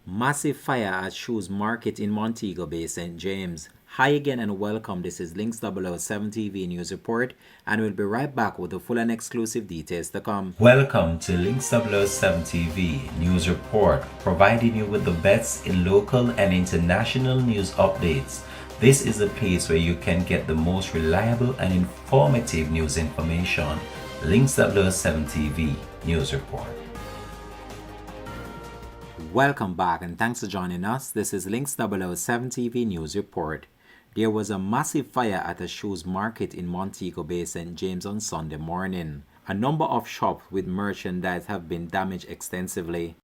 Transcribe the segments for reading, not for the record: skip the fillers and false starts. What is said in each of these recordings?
Massive fire at Shoes Market in Montego Bay, St. James. Hi again and welcome. This is Links 007 TV News Report, and we'll be right back with the full and exclusive details to come. Welcome to Links 007 TV News Report, providing you with the best in local and international news updates. This is a place where you can get the most reliable and informative news information. Links 007 TV News Report. Welcome back and thanks for joining us. This is Links 007 TV News Report. There was a massive fire at a shoes market in Montego Bay, St. James on Sunday morning. A number of shops with merchandise have been damaged extensively.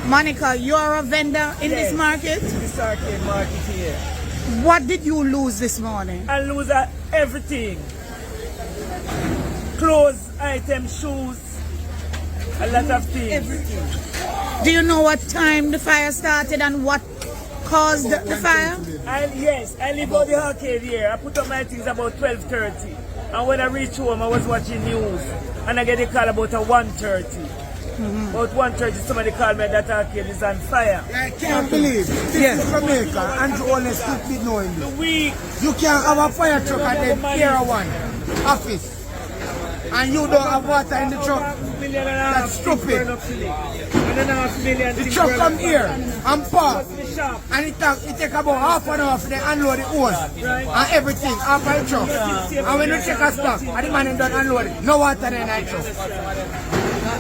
Monica, you are a vendor in this market? This arcade market here. What did you lose this morning? I lose everything. Clothes, items, shoes, a lot of things. Everything. Do you know what time the fire started and what caused the fire? Yes, I live on the arcade here. I put up my things about 12:30. And when I reached home, I was watching news. And I get a call about 1:30. About 1:30, somebody called me that arcade is on fire. I can't believe this is Jamaica and you only still be knowing this. You can have a fire truck at the Pier 1 office and you don't have water in the truck. That's stupid. The truck come here and park and it take about half an hour for the unload the hose and everything off the truck. And when you check a stock and the man don't unload it, no water in the truck.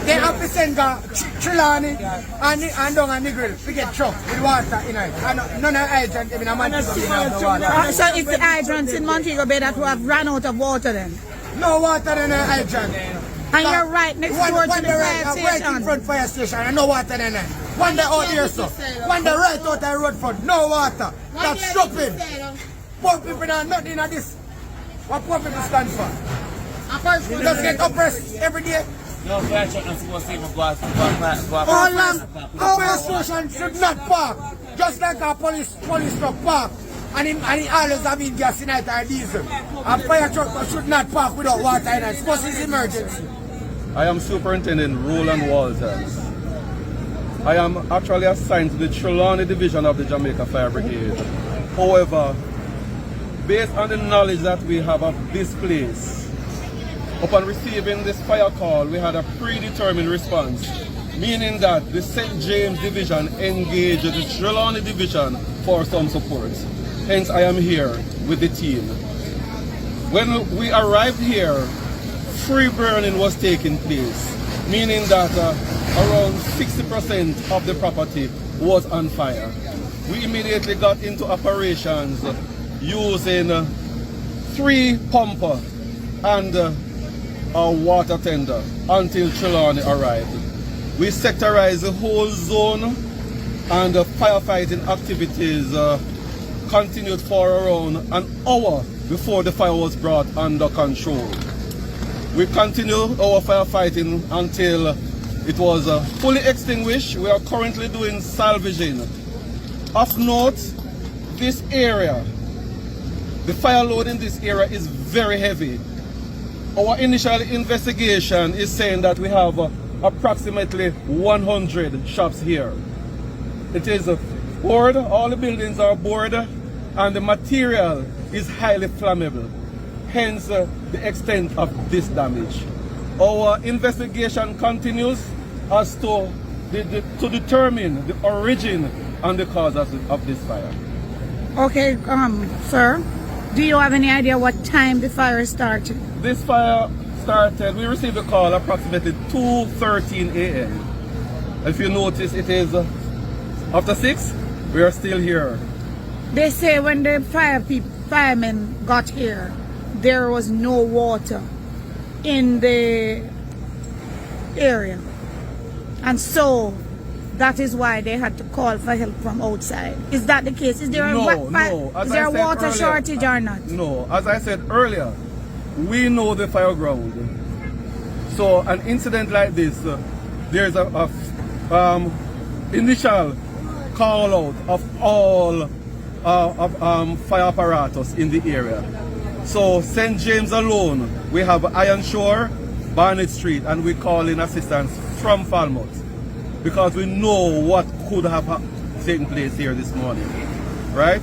They have to send Trelawney and down and Negril to get truck with water in it. And none of the hydrants in Montego Bay have the water. So it's the hydrants in Montego Bay that have run out of water then? No water in the hydrant. And you're right next door to the fire station? Right in front fire station and no water in it. One day out here, so. One day right out the road front, no water. That's stupid. Poor people are not in this. What poor people stand for? Just get oppressed every day. No, fire truck not supposed to even go out. How long? Our fire station should not park. Just like a police truck park. And he always have in gas in it or diesel. A fire truck should not park without water in it. Suppose it's emergency. I am Superintendent Roland Walters. I am actually assigned to the Trelawney Division of the Jamaica Fire Brigade. However, based on the knowledge that we have of this place, upon receiving this fire call, we had a predetermined response, meaning that the St. James Division engaged the Trelawney Division for some support. Hence, I am here with the team. When we arrived here, free burning was taking place, meaning that around 60% of the property was on fire. We immediately got into operations using 3 pumper and or water tender until Trelawney arrived. We sectorized the whole zone, and the firefighting activities continued for around an hour before the fire was brought under control. We continued our firefighting until it was fully extinguished. We are currently doing salvaging. Of note, this area, the fire load in this area is very heavy. Our initial investigation is saying that we have approximately 100 shops here. It is board, all the buildings are board, and the material is highly flammable, hence the extent of this damage. Our investigation continues as to determine the origin and the cause of this fire. Okay, sir, do you have any idea what time the fire started? This fire started, we received a call approximately 2:13 a.m. If you notice, it is after 6, we are still here. They say when the firemen got here, there was no water in the area. And so that is why they had to call for help from outside. Is that the case? Is there is there a water shortage or not? No, as I said earlier, we know the fire ground. So an incident like this, there's a initial call out of all fire apparatus in the area. So St. James alone, we have Iron Shore, Barnett Street, and we call in assistance from Falmouth because we know what could have taken place here this morning, right?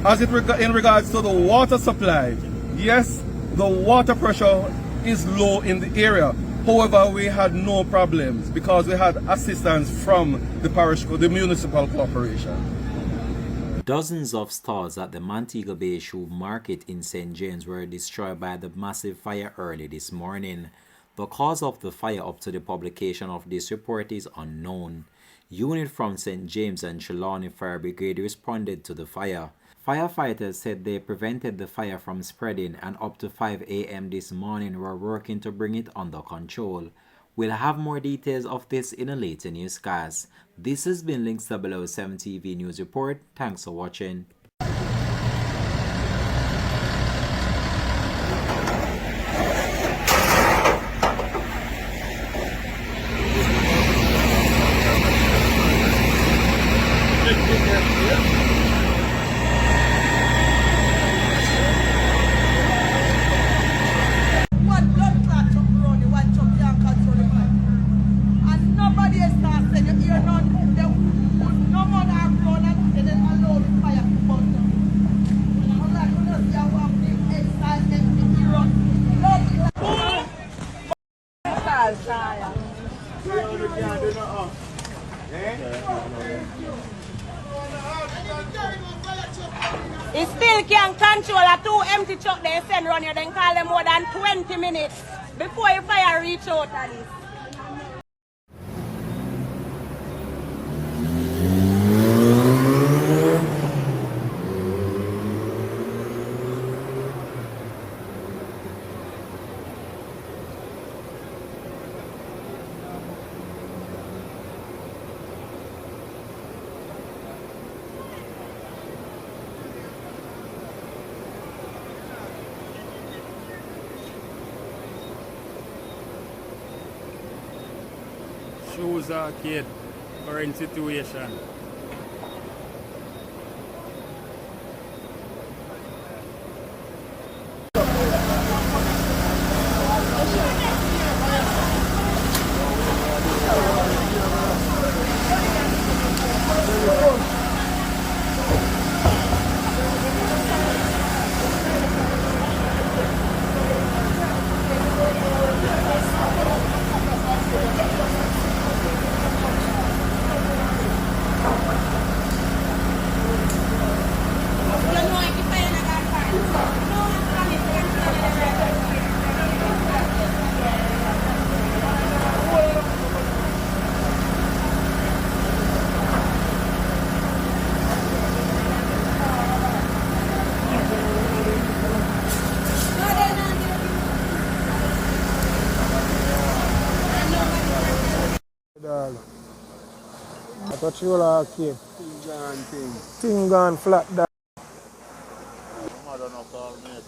As in regards to the water supply, yes, the water pressure is low in the area. However, we had no problems because we had assistance from the municipal corporation. Dozens of stalls at the Montego Bay Shoe Market in St. James were destroyed by the massive fire early this morning. The cause of the fire up to the publication of this report is unknown. Unit from St. James and Trelawney Fire Brigade responded to the fire. Firefighters said they prevented the fire from spreading and up to 5 a.m. this morning were working to bring it under control. We'll have more details of this in a later newscast. This has been Links 007 TV News Report. Thanks for watching. It still can't control a 2 empty truck they send run here, then call them more than 20 minutes before the fire reach out at this. Shoes arcade, current situation. dog. I thought you were okay. Thing gone, thing. Thing gone flat, dog. Mother no call me.